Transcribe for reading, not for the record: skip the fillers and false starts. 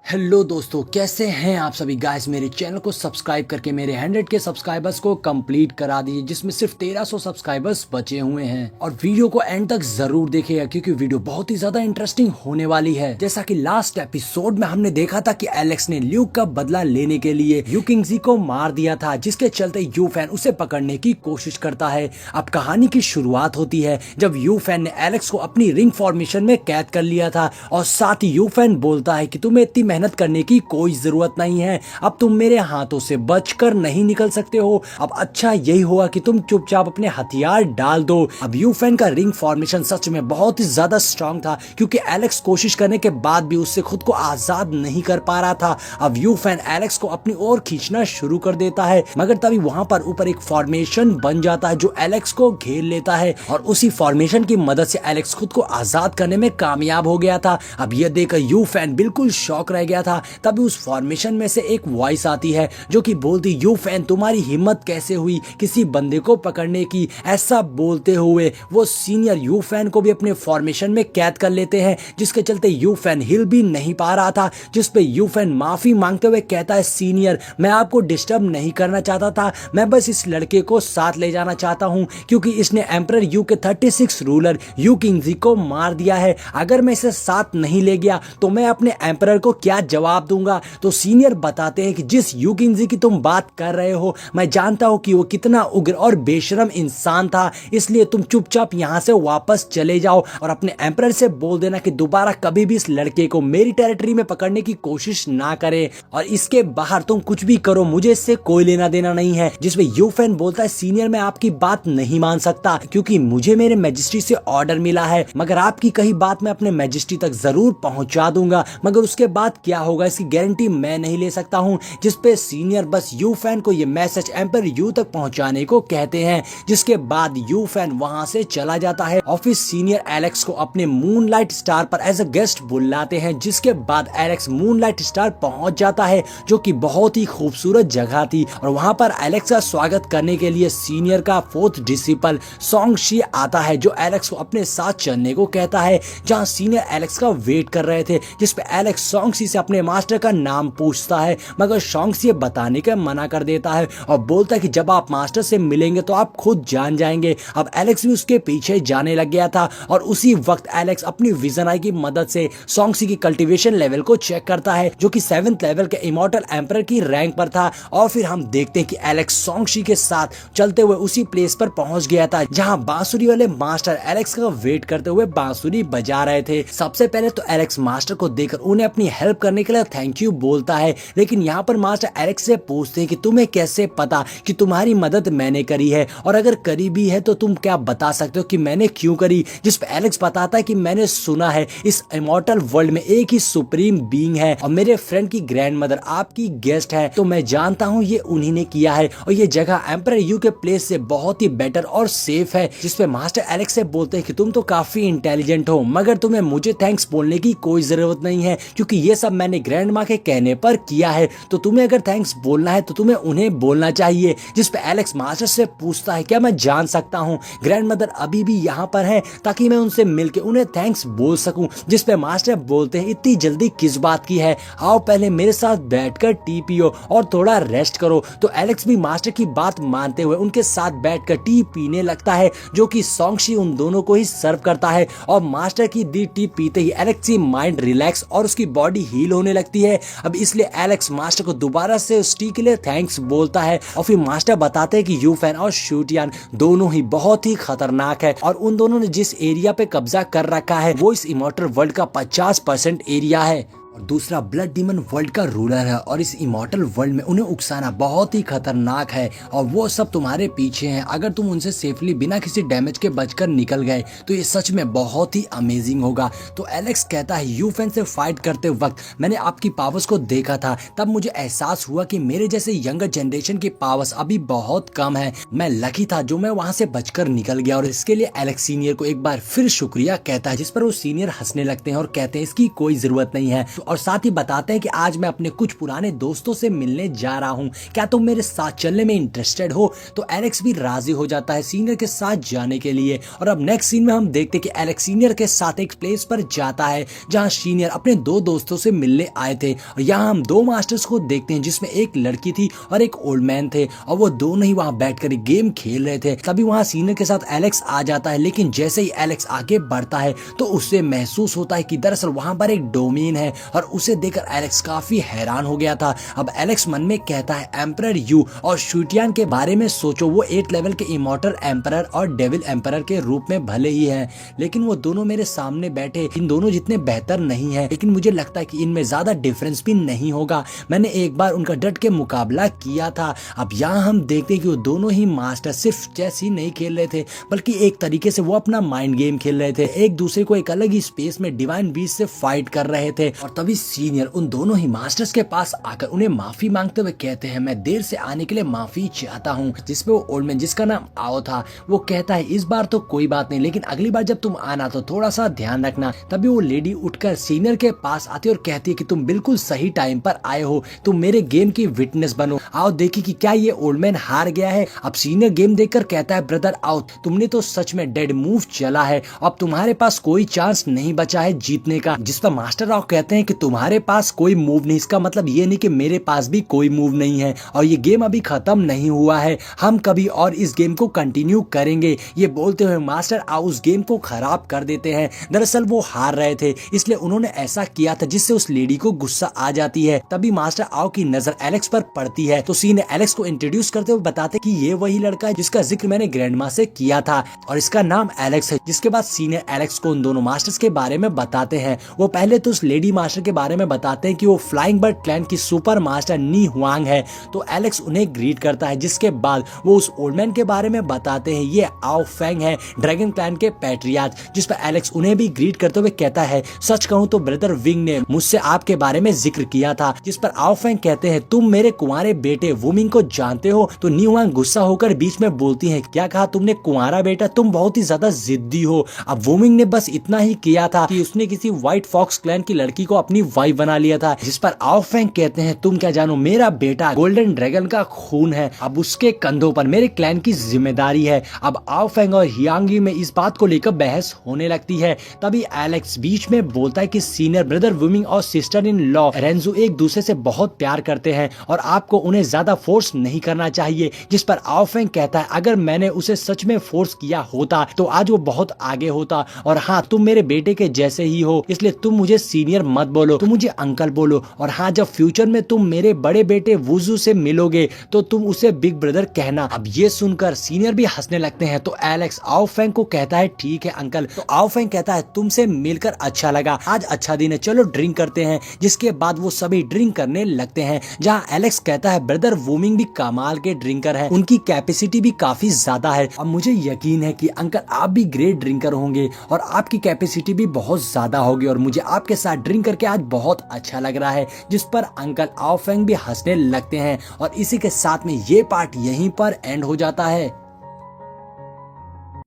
Hello दोस्तों, कैसे हैं आप सभी गाइस। मेरे चैनल को सब्सक्राइब करके मेरे 100 के सब्सक्राइबर्स को कंप्लीट करा दीजिए, जिसमें सिर्फ 1300 सब्सक्राइबर्स बचे हुए हैं। और वीडियो को एंड तक जरूर देखिएगा क्योंकि वीडियो बहुत ही ज्यादा इंटरेस्टिंग होने वाली है। जैसा कि लास्ट एपिसोड में हमने देखा था कि एलेक्स ने ल्यूक का बदला लेने के लिए यू किंगजी को मार दिया था, जिसके चलते यू फैन उसे पकड़ने की कोशिश करता है। अब कहानी की शुरुआत होती है जब यू फैन ने एलेक्स को अपनी रिंग फॉर्मेशन में कैद कर लिया था और साथ ही यू फैन बोलता है कि तुम्हें इतनी मेहनत करने की कोई जरूरत नहीं है, अब तुम मेरे हाथों से बचकर नहीं निकल सकते हो। अब अच्छा यही हुआ कि तुम चुपचाप अपने हथियार डाल दो। अब यू फैन का रिंग फॉर्मेशन सच में बहुत ही ज्यादा स्ट्रांग था क्योंकि एलेक्स कोशिश करने के बाद भी उससे खुद को आजाद नहीं कर पा रहा था। अब यू फैन एलेक्स को अपनी ओर खींचना शुरू कर देता है, मगर तभी वहां पर ऊपर एक फॉर्मेशन बन जाता है जो एलेक्स को घेर लेता है और उसी फॉर्मेशन की मदद से एलेक्स खुद को आजाद करने में कामयाब हो गया था। अब यह देखकर यू फैन बिल्कुल शॉक रह गया था। तभी उस फॉर्मेशन में से एक वॉइस आती है जो कि बोलती, यू फैन तुम्हारी हिम्मत कैसे हुई किसी बंदे को पकड़ने की। ऐसा बोलते हुए वो सीनियर यू फैन को भी अपने फॉर्मेशन में कैद कर लेते हैं, जिसके चलते यू फैन हिल भी नहीं पा रहा था। जिस पे यू फैन माफी मांगते हुए कहता है, सीनियर मैं आपको डिस्टर्ब नहीं करना चाहता था, मैं बस इस लड़के को साथ ले जाना चाहता हूं क्योंकि इसने एम्परर यू के 36 रूलर यू किंगजी को मार दिया है। अगर मैं इसे साथ नहीं ले गया तो मैं अपने एम्परर को क्या जवाब दूंगा। तो सीनियर बताते हैं कि जिस यू किंगजी की तुम बात कर रहे हो मैं जानता हूं कि वो कितना उग्र और बेशरम इंसान था, इसलिए तुम चुपचाप यहां से वापस चले जाओ और अपने एम्परर से बोल देना कि दोबारा कभी भी इस लड़के को मेरी टेरिटरी में पकड़ने की कोशिश ना करे और इसके बाहर तुम कुछ भी करो, मुझे इससे कोई लेना देना नहीं है। जिसमें यू फैन बोलता है, सीनियर मैं आपकी बात नहीं मान सकता क्योंकि मुझे मेरे मैजिस्ट्री से ऑर्डर मिला है, मगर आपकी कही बात मैं अपने मैजिस्ट्री तक जरूर पहुंचा दूंगा, मगर उसके बाद क्या होगा इसकी गारंटी मैं नहीं ले सकता हूं। जिसपे सीनियर बस यू फैन को ये मैसेज एम्पर यू तक पहुंचाने को कहते हैं, जिसके बाद यू फैन वहां से चला जाता है। ऑफिस सीनियर एलेक्स को अपने मूनलाइट स्टार पर एज अ गेस्ट बुलाते हैं, जिसके बाद एलेक्स मूनलाइट स्टार पहुंच जाता है जो कि बहुत ही खूबसूरत जगह थी और वहां पर एलेक्स का स्वागत करने के लिए सीनियर का फोर्थ डिसिपल सोंगशी आता है, जो एलेक्स को अपने साथ चलने को कहता है जहां सीनियर एलेक्स का वेट कर रहे थे। जिसपे एलेक्स सोंगशी से अपने मास्टर का नाम पूछता है, मगर शॉन्क्सी बताने का मना कर देता है और बोलता है कि जब आप मास्टर से मिलेंगे तो आप खुद जान जाएंगे। अब एलेक्स भी उसके पीछे जाने लग गया था और उसी वक्त एलेक्स अपनी विजन आई की मदद से शॉन्क्सी की कल्टीवेशन लेवल को चेक करता है जो कि 7th लेवल के इमॉर्टल एम्परर की रैंक पर था। और फिर हम देखते हैं कि एलेक्स शॉन्क्सी के साथ चलते हुए उसी प्लेस पर पहुंच गया था जहां बांसुरी वाले मास्टर एलेक्स का वेट करते हुए बांसुरी बजा रहे थे। सबसे पहले तो एलेक्स मास्टर को देखकर उन्हें अपनी हेल्प करने के लिए थैंक यू बोलता है, लेकिन यहाँ पर मास्टर एलेक्स से पूछते हैं कि तुम्हें कैसे पता कि तुम्हारी मदद मैंने करी है और अगर करी भी है तो तुम क्या बता सकते हो कि मैंने क्यों करी। जिस पे एलेक्स बताता है कि मैंने सुना है इस इमॉर्टल वर्ल्ड में एक ही सुप्रीम बीइंग है और मेरे फ्रेंड की ग्रैंडमदर आपकी गेस्ट है, तो मैं जानता हूँ ये उन्हीं ने किया है और ये जगह एम्परर यू के प्लेस से बहुत ही बेटर और सेफ है। जिसपे मास्टर एलेक्स से बोलते हैं कि तुम तो काफी इंटेलिजेंट हो, मगर तुम्हें मुझे थैंक्स बोलने की कोई जरूरत नहीं है क्योंकि ये सब मैंने ग्रैंड माँ के कहने पर किया है, तो तुम्हें अगर थैंक्स बोलना है तो तुम्हें उन्हें बोलना चाहिए। जिस पे एलेक्स मास्टर से पूछता है, क्या मैं जान सकता हूँ ग्रैंडमदर अभी भी यहाँ पर है ताकि मैं उनसे मिलकर उन्हें थैंक्स बोल सकूं। जिस पे मास्टर बोलते हैं, इतनी जल्दी किस बात की है, आओ पहले मेरे साथ बैठकर टी पियो और थोड़ा रेस्ट करो। तो एलेक्स भी मास्टर की बात मानते हुए उनके साथ बैठकर टी पीने लगता है जो कि सोंगशी उन दोनों को ही सर्व करता है और मास्टर की दी टी पीते ही एलेक्स की माइंड रिलैक्स और उसकी बॉडी हील होने लगती है। अब इसलिए एलेक्स मास्टर को दोबारा से उस टी के लिए थैंक्स बोलता है और फिर मास्टर बताते हैं कि यू फैन और शूटियान दोनों ही बहुत ही खतरनाक है और उन दोनों ने जिस एरिया पे कब्जा कर रखा है वो इस इमॉर्टल वर्ल्ड का 50% एरिया है और दूसरा ब्लड डीमन वर्ल्ड का रूलर है और इस इमॉर्टल वर्ल्ड में उन्हें उकसाना बहुत ही खतरनाक है और वो सब तुम्हारे पीछे हैं। अगर तुम उनसे सेफली बिना किसी डैमेज के बचकर निकल गए तो ये सच में बहुत ही अमेजिंग होगा। तो एलेक्स कहता है, यू फैन से फाइट करते वक्त मैंने आपकी पावर्स को देखा था, तब मुझे एहसास हुआ कि मेरे जैसे यंगर जनरेशन की पावर्स अभी बहुत कम है। मैं लकी था जो मैं वहां से बचकर निकल गया और इसके लिए एलेक्स सीनियर को एक बार फिर शुक्रिया कहता है, जिस पर वो सीनियर हंसने लगते हैं और कहते हैं इसकी कोई जरूरत नहीं है। तो और साथ ही बताते हैं कि आज मैं अपने कुछ पुराने दोस्तों से मिलने जा रहा हूँ, क्या तुम मेरे साथ चलने में इंटरेस्टेड हो। तो एलेक्स भी राजी हो जाता है सीनियर के साथ जाने के लिए। और अब नेक्स्ट सीन में हम देखते हैं कि एलेक्स सीनियर के साथ एक प्लेस पर जाता है जहां सीनियर अपने दो दोस्तों से मिलने आए थे। और यहाँ हम दो मास्टर्स को देखते हैं जिसमें एक लड़की थी और एक ओल्ड मैन थे, और वो दोनों ही वहां बैठकर गेम खेल रहे थे। तभी वहां सीनियर के साथ एलेक्स आ जाता है, लेकिन जैसे ही एलेक्स आगे बढ़ता है तो उससे महसूस होता है कि दरअसल वहां पर एक डोमेन है, और उसे देखकर एलेक्स काफी हैरान हो गया था। अब एलेक्स मन में कहता है एम्परर यू और शुटियान के बारे में सोचो, वो 8 लेवल के इमॉर्टल एम्परर और डेविल एम्परर के रूप में भले ही हैं, लेकिन वो दोनों मेरे सामने बैठे इन दोनों जितने बेहतर नहीं है, लेकिन मुझे लगता है कि इनमें ज्यादा डिफरेंस भी नहीं होगा। मैंने एक बार उनका डट के मुकाबला किया था। अब यहाँ हम देखते हैं कि वो दोनों ही मास्टर सिर्फ चेस ही नहीं खेल रहे थे, बल्कि एक तरीके से वो अपना माइंड गेम खेल रहे थे, एक दूसरे को एक अलग ही स्पेस में डिवाइन बीस्ट से फाइट कर रहे थे। और तभी सीनियर उन दोनों ही मास्टर्स के पास आकर उन्हें माफी मांगते हुए कहते हैं, मैं देर से आने के लिए माफी चाहता हूँ। जिसपे वो ओल्ड मैन जिसका नाम आओ था वो कहता है इस बार तो कोई बात नहीं, लेकिन अगली बार जब तुम आना तो थोड़ा सा ध्यान रखना। तभी वो लेडी उठकर सीनियर के पास आती है और कहती है कि तुम बिल्कुल सही टाइम पर आए हो, तुम मेरे गेम की विटनेस बनो, आओ देखिए कि क्या ये ओल्ड मैन हार गया है। अब सीनियर गेम देखकर कहता है ब्रदर आओ, तुमने तो सच में डेड मूव चला है, अब तुम्हारे पास कोई चांस नहीं बचा है जीतने का। जिस पर मास्टर राव कहते हैं कि तुम्हारे पास कोई मूव नहीं, इसका मतलब ये नहीं कि मेरे पास भी कोई मूव नहीं है, और ये गेम अभी खत्म नहीं हुआ है, हम कभी और इस गेम को कंटिन्यू करेंगे। ये बोलते हुए मास्टर आओ उस गेम को खराब कर देते हैं। दरअसल वो हार रहे थे, इसलिए उन्होंने ऐसा किया था, जिससे उस लेडी को गुस्सा आ जाती है। तभी मास्टर आओ की नजर एलेक्स पर पड़ती है, तो सीन एलेक्स को इंट्रोड्यूस करते हुए बताते कि ये वही लड़का है जिसका जिक्र मैंने ग्रैंडमा से किया था, और इसका नाम एलेक्स है। जिसके बाद सीनियर एलेक्स को उन दोनों मास्टर्स के बारे में बताते हैं। वो पहले तो उस लेडी मास्टर के बारे में बताते हैं कि वो फ्लाइंग बर्ड क्लैन की सुपर मास्टर नी हुआंग है, तो एलेक्स उन्हें ग्रीट करता है। जिसके बाद वो उस ओल्ड मैन के बारे में बताते हैं, ये आओ फेंग है ड्रैगन क्लैन के पैट्रियार्च। जिस पर एलेक्स उन्हें भी ग्रीट करते हुए कहता है सच कहूं तो ब्रदर विंग ने मुझसे आपके बारे में जिक्र किया था। जिस पर आओ फेंग कहते हैं तुम मेरे कुंवारे बेटे वुमिंग को जानते हो। तो नी हुआंग गुस्सा होकर बीच में बोलती है क्या कहा तुमने कुंवारा बेटा, तुम बहुत ही ज्यादा जिद्दी हो। अब वुमिंग ने बस इतना ही किया था कि उसने किसी व्हाइट फॉक्स क्लैन की लड़की को अपनी वाइफ बना लिया था। जिस पर आओ फेंग कहते हैं तुम क्या जानो, मेरा बेटा गोल्डन ड्रैगन का खून है, अब उसके कंधों पर मेरे क्लैन की जिम्मेदारी है। अब आओ फेंग और हियांगी में इस बात को लेकर बहस होने लगती है। तभी एलेक्स बीच में बोलता है कि सीनियर ब्रदर वुमिंग और सिस्टर इन लॉ रेंजू एक दूसरे से बहुत प्यार करते हैं और आपको उन्हें ज्यादा फोर्स नहीं करना चाहिए। जिस पर आओ फेंग कहता है अगर मैंने उसे सच में फोर्स किया होता तो आज वो बहुत आगे होता, और हाँ तुम मेरे बेटे के जैसे ही हो, इसलिए तुम मुझे सीनियर मत बोलो, तुम मुझे अंकल बोलो। और हाँ जब फ्यूचर में तुम मेरे बड़े बेटे वुजू से मिलोगे तो तुम उसे बिग ब्रदर कहना। अब ये सुनकर सीनियर भी हंसने लगते हैं। तो एलेक्स आओ फेंग को कहता है ठीक है अंकल। तो आओ फेंग कहता है तुमसे मिलकर अच्छा लगा, आज अच्छा दिन है, चलो ड्रिंक करते हैं। जिसके बाद वो सभी ड्रिंक करने लगते हैं, जहाँ एलेक्स कहता है ब्रदर वुमिंग भी कमाल के ड्रिंकर है, उनकी कैपेसिटी भी काफी ज्यादा है। अब मुझे यकीन है कि अंकल आप भी ग्रेट ड्रिंकर होंगे और आपकी कैपेसिटी भी बहुत ज्यादा होगी, और मुझे आपके साथ ड्रिंक करके आज बहुत अच्छा लग रहा है। जिस पर अंकल आओ फेंग भी हंसने लगते हैं, और इसी के साथ में ये पार्ट यहीं पर एंड हो जाता है।